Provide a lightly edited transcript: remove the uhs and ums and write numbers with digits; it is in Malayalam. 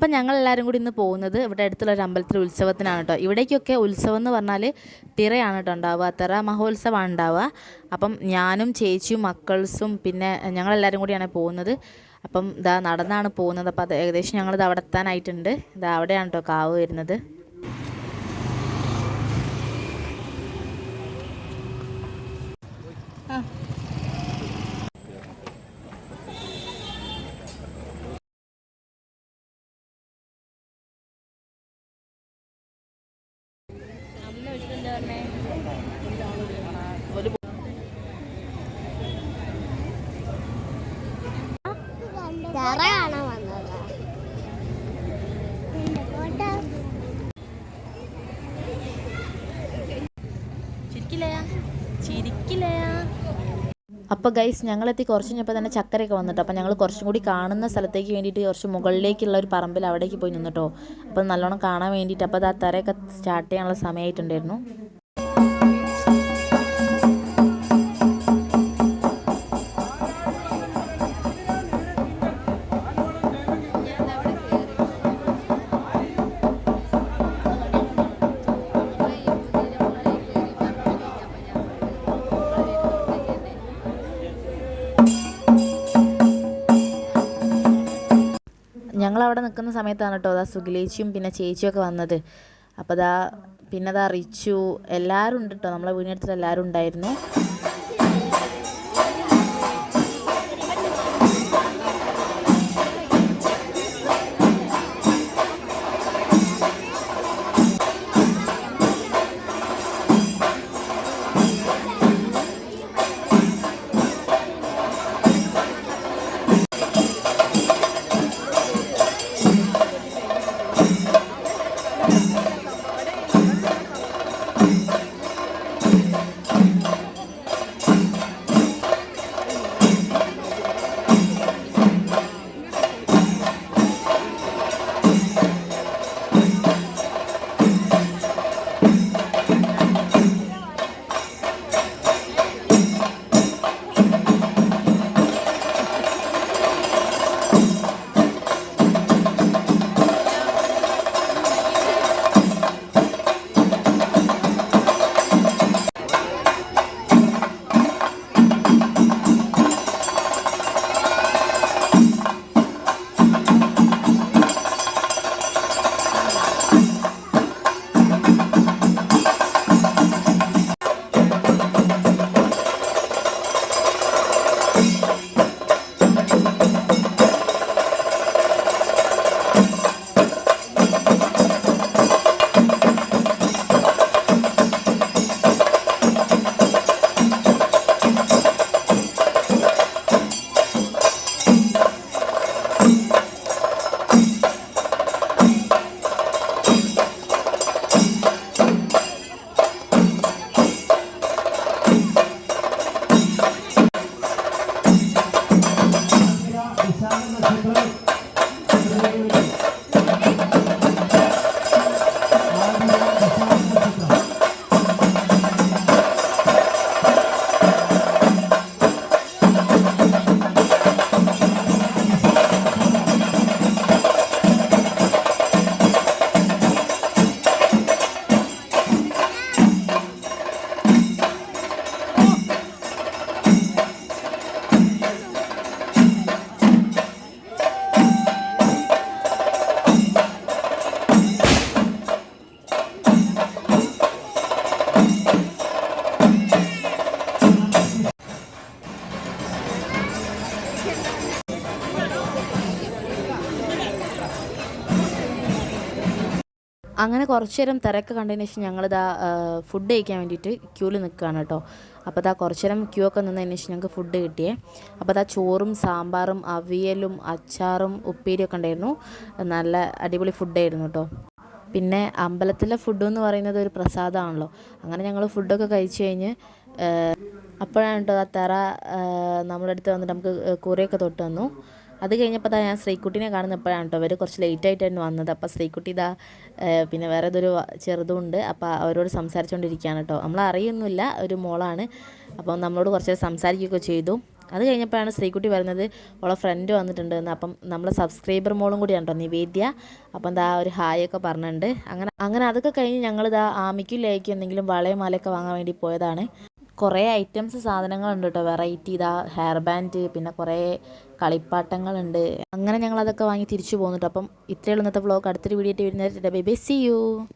അപ്പം ഞങ്ങളെല്ലാവരും കൂടി ഇന്ന് പോകുന്നത് ഇവിടെ അടുത്തുള്ള ഒരു അമ്പലത്തിലെ ഉത്സവത്തിനാണ് കേട്ടോ. ഇവിടേക്കൊക്കെ ഉത്സവം എന്ന് പറഞ്ഞാൽ തിറയാണ് കേട്ടോ ഉണ്ടാവുക, തിറ മഹോത്സവമാണ് ഉണ്ടാവുക. അപ്പം ഞാനും ചേച്ചിയും മക്കൾസും പിന്നെ ഞങ്ങളെല്ലാവരും കൂടിയാണ് പോകുന്നത്. അപ്പം ഇതാ നടന്നാണ് പോകുന്നത്. അപ്പോൾ അത് ഏകദേശം ഞങ്ങളിത് അവിടെ എത്താനായിട്ടുണ്ട്. ഇതാ അവിടെയാണ് കേട്ടോ കാവ് വരുന്നത്. അപ്പോൾ ഗൈസ് ഞങ്ങളെത്തി കുറച്ച് കഴിഞ്ഞപ്പോൾ തന്നെ ചക്കരയൊക്കെ വന്നിട്ടോ. അപ്പോൾ ഞങ്ങൾ കുറച്ചും കൂടി കാണുന്ന സ്ഥലത്തേക്ക് വേണ്ടിയിട്ട് കുറച്ച് മുകളിലേക്കുള്ള ഒരു പറമ്പിൽ അവിടേക്ക് പോയി നിന്നിട്ടോ. അപ്പോൾ നല്ലോണം കാണാൻ വേണ്ടിയിട്ട്. അപ്പോൾ അത് ആ തറയൊക്കെ സ്റ്റാർട്ട് ചെയ്യാനുള്ള സമയമായിട്ടുണ്ടായിരുന്നു. ഞങ്ങളവിടെ നിൽക്കുന്ന സമയത്താണ് കേട്ടോ അതാ സുഖിലേച്ചിയും പിന്നെ ചേച്ചിയൊക്കെ വന്നത്. അപ്പോൾ അതാ പിന്നെ അതാ റിച്ചു എല്ലാവരും ഉണ്ട് കേട്ടോ. നമ്മളെ വീടിനടുത്തുള്ള എല്ലാവരും ഉണ്ടായിരുന്നു. അങ്ങനെ കുറച്ച് നേരം തിരക്ക് കണ്ടതിന് ശേഷം ഞങ്ങളിതാ ഫുഡ് കഴിക്കാൻ വേണ്ടിയിട്ട് ക്യൂവിൽ നിൽക്കുകയാണ് കേട്ടോ. അപ്പോൾ അതാ കുറച്ച് നേരം ക്യൂ ഒക്കെ നിന്നതിന് ശേഷം ഞങ്ങൾക്ക് ഫുഡ് കിട്ടിയേ. അപ്പോൾ അതാ ചോറും സാമ്പാറും അവിയലും അച്ചാറും ഉപ്പേരിയൊക്കെ ഉണ്ടായിരുന്നു. നല്ല അടിപൊളി ഫുഡായിരുന്നു കേട്ടോ. പിന്നെ അമ്പലത്തിലെ ഫുഡ് എന്ന് പറയുന്നത് ഒരു പ്രസാദമാണല്ലോ. അങ്ങനെ ഞങ്ങൾ ഫുഡൊക്കെ കഴിച്ച് കഴിഞ്ഞ് അപ്പോഴാണ് കേട്ടോ ആ തറ നമ്മുടെ അടുത്ത് വന്നിട്ട് നമുക്ക് കുറിയൊക്കെ തൊട്ട് തന്നു. അത് കഴിഞ്ഞപ്പോൾ ഞാൻ ശ്രീക്കുട്ടീനെ കാണുന്നപ്പോഴാണ് കേട്ടോ. അവർ കുറച്ച് ലേറ്റ് ആയിട്ടായിരുന്നു വന്നത്. അപ്പോൾ ശ്രീക്കുട്ടി ഇതാ പിന്നെ വേറെ ഏതൊരു ചെറുതുണ്ട്. അപ്പോൾ അവരോട് സംസാരിച്ചുകൊണ്ടിരിക്കുകയാണ് കേട്ടോ. നമ്മൾ അറിയൊന്നുമില്ല, ഒരു മോളാണ്. അപ്പോൾ നമ്മളോട് കുറച്ച് സംസാരിക്കുകയൊക്കെ ചെയ്തു. അത് കഴിഞ്ഞപ്പോഴാണ് ശ്രീകുട്ടി പറയുന്നത് അവളെ ഫ്രണ്ട് വന്നിട്ടുണ്ട് എന്ന്. അപ്പം നമ്മളെ സബ്സ്ക്രൈബർ മോളും കൂടിയാണ് കേട്ടോ നിവേദ്യ. അപ്പം എന്താ ഒരു ഹായ് ഒക്കെ പറഞ്ഞിട്ടുണ്ട്. അങ്ങനെ അതൊക്കെ കഴിഞ്ഞ് ഞങ്ങളിതാ ആമിക്കും ലേക്കും എന്തെങ്കിലും വളയും മാലയൊക്കെ വാങ്ങാൻ വേണ്ടി പോയതാണ്. കുറേ ഐറ്റംസ് സാധനങ്ങളുണ്ട് കേട്ടോ, വെറൈറ്റി. ഇതാ ഹെയർ ബാൻഡ്, പിന്നെ കുറേ കളിപ്പാട്ടങ്ങളുണ്ട്. അങ്ങനെ ഞങ്ങൾ അതൊക്കെ വാങ്ങി തിരിച്ചു പോകുന്നുണ്ട്. അപ്പം ഇത്രയുള്ള ഇന്നത്തെ വ്ളോഗ്. അടുത്തൊരു വീഡിയോ ആയിട്ട് വരുന്നവരെ ബൈ ബൈ, സീ യു.